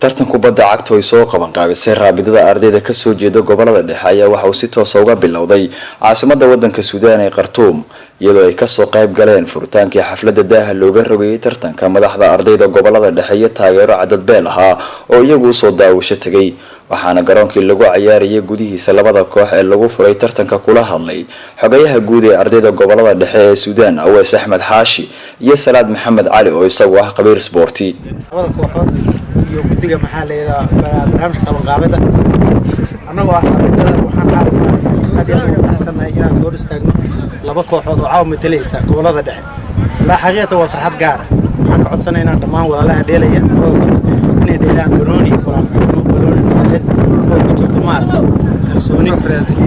tartan kubadda cagta oo soo qaban qaabisay raabidada ardayda ka soo jeeda gobolada dhexe ayaa waxa uu si toos ah uga bilowday caasimadda wadanka Sudan ee Khartoum iyadoo ay ka soo qayb galeen furitaankii xafladda daaha looga rogay tartanka madaxda ardayda gobolada dhexe iyo taageero cadad beel ah oo iyagu soo daawasho tagay waxaana garoonkii lagu ciyaarayay gudihiisa labada koox ee lagu furay tartanka kula hadlay xogayaha guud ee ardayda gobolada dhexe ee Sudan Awees Axmed Xaashi iyo Salaad Maxamed Cali oo isagu ah qabiir sporti labada kooxood iyo gudiga maxaa la yiraahdaa barnaamijka qabanqaabada anagoo ah waxaan caawinayaa taasanahay inaan soo istaagno laba kooxood oo caaw matalaysa gobolada dhexe la xaqiiqata waa farxad gaar waxaan ka codsanaynaa dhammaan walaalaha dheelaya inay dheelaan barooni oo ku jirto maarta kalsooni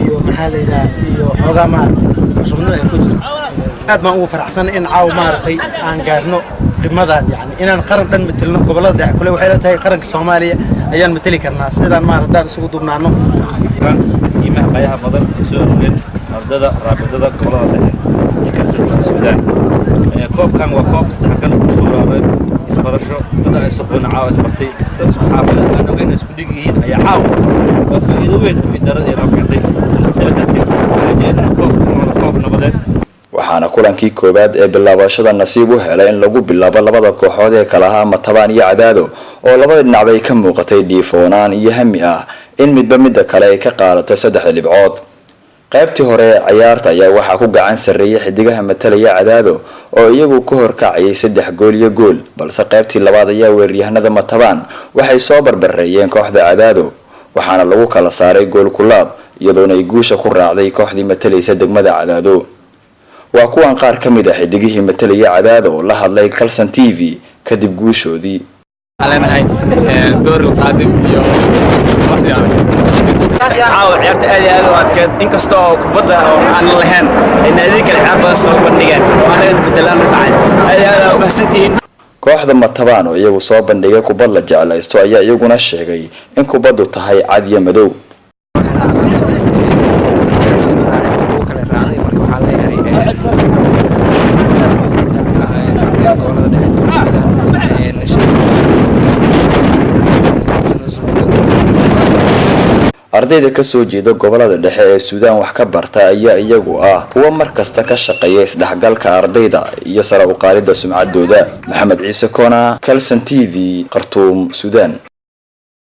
iyo maxaa la yiraahdaa iyo xogaa maarta cusubnimo ay ku jirto aad baan ugu faraxsan in caaw maartay aan gaarno qiimadan yani inaan qaran dhan metelno gobolada dhexe kale waxay tahay qaranka Soomaaliya ayaan meteli karnaa sidaan maartaan isugu dubnaano qiimaha qayaha badan ee soo argeen ardayda raabidada gobolada dhexe ee ka tirsan Sudan koobkan waa koob isdhexgal suuraaday isbarasho dad ay suquna caaw isbartay dad xaafada aan ogeyn isku dhigayeen ayaa caaw oo faa'iido weyn u idarada ee loo keentay sababtay rajayna koob nabadeed waxaana kulankii koobaad ee bilaabashada nasiib u helay in lagu bilaabo labada kooxood ee kala ah Matabaan iyo Cadaado oo labada dhinac ay ka muuqatay dhiifoonaan iyo hami ah in midba kale ay ka qaadato 3 dhibcood qaybtii hore ciyaarta ayaa waxa ku gacan sareeyay xidigaha matalaya Cadaado oo iyagu ku horkacayay 3 gool iyo gool balse qaybtii labaad ayaa weeraryahanada Matabaan waxay soo barbareeyeen kooxda Cadaado waxaana lagu kala saaray gool kulaad iyadoo ay guusha ku raacday kooxdii matalaysa degmada Cadaado waa kuwan qaar kamid ah xidigihii matalaya Cadaado oo la hadlay Kalsan TV kadib guushoodii علينا دور القادم عاو عيارت آدي آدي وادكاد إنكستو كبدا عن اللهان إن هذيك العربة صوب النجان وأنا بدلان البعض آدي آدي ومحسنتين kooxda Matabaan oo iyagu soo bandhigay kubad la jeclaysto ayaa iyaguna sheegay in kubadu tahay cad iyo madow ardayda ka soo jeeda gobolada dhexe ee Sudan wax ka barta ayaa iyagu ah kuwa markasta ka shaqeeya isdhexgalka ardayda iyo sare u qaadida sumcaddooda Maxamed Ciise Koonaa Kalsan TV Khartoum Sudan